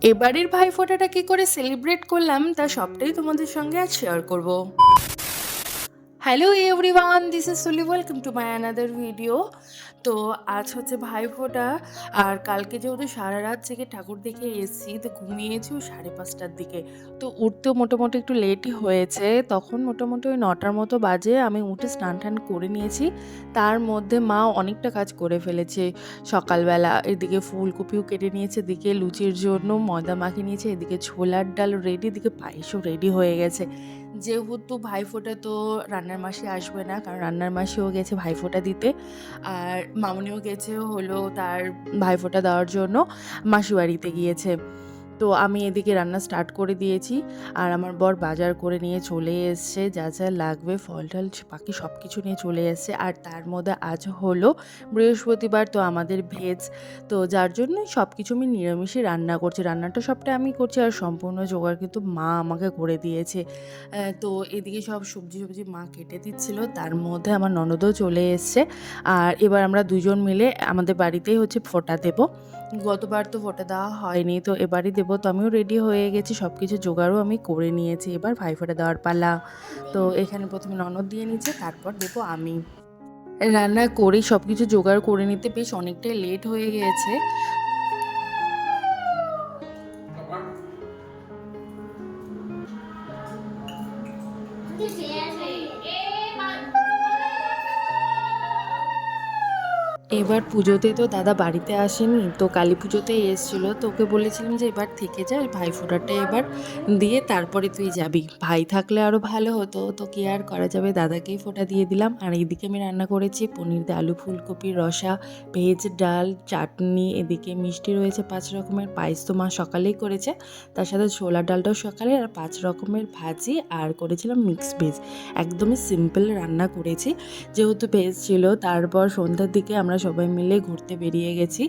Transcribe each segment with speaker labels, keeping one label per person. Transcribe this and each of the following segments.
Speaker 1: এবারের ভাইফোঁটাটা কী করে সেলিব্রেট করলাম তা সবটাই তোমাদের সঙ্গে আজ শেয়ার করব। Hello everyone, this is সুলি, welcome to my another video. তো আজ হচ্ছে ভাইফোঁটা, আর কালকে যেহেতু সারা রাত থেকে ঠাকুর দেখে এসেছি, তো ঘুমিয়েছি ওই 5:30টার দিকে। তো উঠতেও মোটামুটি একটু লেটই হয়েছে, তখন মোটামুটি ওই 9টার মতো বাজে। আমি উঠে স্নান টান করে নিয়েছি, তার মধ্যে মা অনেকটা কাজ করে ফেলেছে সকালবেলা। এদিকে ফুলকপিও কেটে নিয়েছে, এদিকে লুচির জন্য ময়দা মাখিয়ে নিয়েছে, এদিকে ছোলার ডাল রেডি, এদিকে পায়েসও রেডি হয়ে গেছে। যেহেতু ভাইফোঁটা তো রান্নার মাসি আসবে না, কারণ রান্নার মাসিও গেছে ভাইফোঁটা দিতে, আর মামুনিও গেছে হলো তার ভাইফোঁটা দেওয়ার জন্য মাসিবাড়িতে গিয়েছে। তো আমি এদিকে রান্না স্টার্ট করে দিয়েছি, আর আমার বর বাজার করে নিয়ে চলে এসছে, যা যা লাগবে ফল টল বাকি সব কিছু নিয়ে চলে এসছে। আর তার মধ্যে আজ হলো বৃহস্পতিবার, তো আমাদের ভেজ, তো যার জন্য সব কিছু আমি নিরামিষই রান্না করছি। রান্নাটা সবটা আমি করছি, আর সম্পূর্ণ জোগাড় কিন্তু মা আমাকে করে দিয়েছে। তো এদিকে সব সবজি মা কেটে দিচ্ছিল, তার মধ্যে আমার ননদও চলে এসছে। আর এবার আমরা দুজন মিলে আমাদের বাড়িতেই হচ্ছে ফোঁটা দেবো। গতবার তো ফোঁটা দেওয়া হয়নি, তো এবারই দেবো। তো আমিও রেডি হয়ে গেছি, সব কিছু জোগাড়ও আমি করে নিয়েছি, এবার ভাইফোঁটা দেওয়ার পালা। তো এখানে প্রথমে ননদ দিয়ে নিচ্ছে, তারপর দেবো আমি। রান্না করেই সব কিছু জোগাড় করে নিতে বেশ অনেকটাই লেট হয়ে গিয়েছে। এবার পুজোতে তো দাদা বাড়িতে আসেনি, তো কালী পুজোতেই এসেছিলো। তো ওকে বলেছিলাম যে এবার থেকে যা, ভাইফোঁটাটা এবার দিয়ে তারপরে তুই যাবি। ভাই থাকলে আরও ভালো হতো, তো কি আর করা যাবে, দাদাকেই ফোঁটা দিয়ে দিলাম। আর এইদিকে আমি রান্না করেছি পনির দিয়ে আলু ফুলকপির রসা, ভেজ ডাল, চাটনি, এদিকে মিষ্টি রয়েছে 5 রকমের, পায়েস তো মা সকালেই করেছে, তার সাথে ছোলার ডালটাও সকালে, আর 5 রকমের ভাজি, আর করেছিলাম মিক্স ভেজ। একদমই সিম্পল রান্না করেছি যেহেতু ভেজ ছিল। তারপর সন্ধ্যার দিকে আমরা সবাই মিলে ঘুরতে বেরিয়ে গেছি।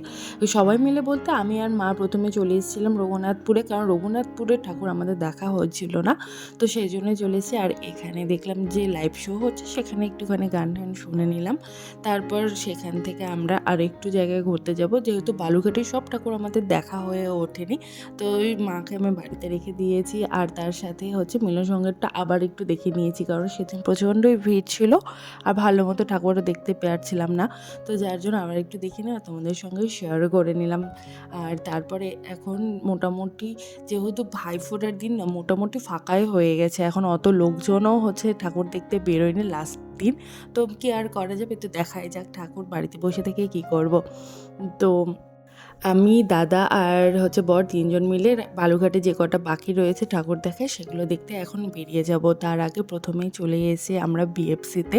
Speaker 1: সবাই মিলে বলতে আমি আর মা প্রথমে চলে এসেছিলাম রঘুনাথপুরে, কারণ রঘুনাথপুরে ঠাকুর আমাদের দেখা হচ্ছিল না, তো সেই জন্যই চলে এসেছি। আর এখানে দেখলাম যে লাইভ শো হচ্ছে, সেখানে একটুখানি গান টান শুনে নিলাম। তারপর সেখান থেকে আমরা আর একটু জায়গায় ঘুরতে যাব, যেহেতু বালুঘাটে সব ঠাকুর আমাদের দেখা হয়ে ওঠেনি, তো ওই মাকে আমি বাড়িতে রেখে দিয়েছি। আর তার সাথে হচ্ছে মিলন সংগীতটা আবার একটু দেখে নিয়েছি, কারণ সেদিন প্রচণ্ডই ভিড় ছিল, আর ভালো মতো ঠাকুরও দেখতে পারছিলাম না, তো যার জন্য আবার একটু দেখি না তোমাদের সঙ্গে শেয়ারও করে নিলাম। আর তারপরে এখন মোটামুটি যেহেতু ভাইফোঁটার দিন না, মোটামুটি ফাঁকাই হয়ে গেছে, এখন অত লোকজনও হচ্ছে ঠাকুর দেখতে বেরোয়নি লাস্ট দিন, তো কি আর করা যাবে, তো দেখাই যাক ঠাকুর বাড়িতে বসে থেকে কী করব। তো আমি, দাদা আর হচ্ছে বর 3 জন মিলে বালুঘাটে যে কটা বাকি রয়েছে ঠাকুর দেখায় সেগুলো দেখতে এখন বেরিয়ে যাব। তার আগে প্রথমেই চলে এসে আমরা বিএফসিতে,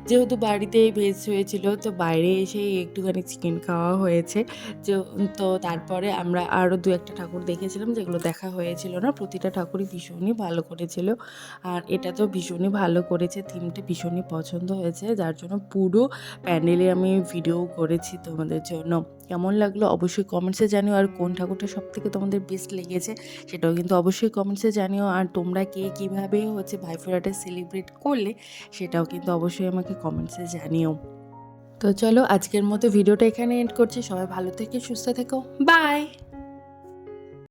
Speaker 1: যেহেতু বাড়িতে ভেজ হয়েছিল, তো বাইরে এসে একটুখানি চিকেন খাওয়া হয়েছে। যে তো তারপরে আমরা আরও 2-1টা ঠাকুর দেখেছিলাম, যেগুলো দেখা হয়েছিল না। প্রতিটা ঠাকুরই ভীষণই ভালো করেছিল, আর এটা তো ভীষণই ভালো করেছে, থিমটা ভীষণই পছন্দ হয়েছে, যার জন্য পুরো প্যান্ডেলে আমি ভিডিও করেছি তোমাদের জন্য। কেমন লাগলো অবশ্যই কমেন্টসে জানিও, আর কোন ঠাকুরটা সবথেকে তোমাদের বেস্ট লেগেছে সেটাও কিন্তু অবশ্যই কমেন্টসে জানিও। আর তোমরা কে কীভাবে হচ্ছে ভাইফোঁটাটা সেলিব্রেট করলে সেটাও কিন্তু অবশ্যই আমাকে কমেন্টসে জানিও। তো চলো আজকের মতো ভিডিওটা এখানে এন্ড করছি, সবাই ভালো থেকে সুস্থ থেকো, বাই।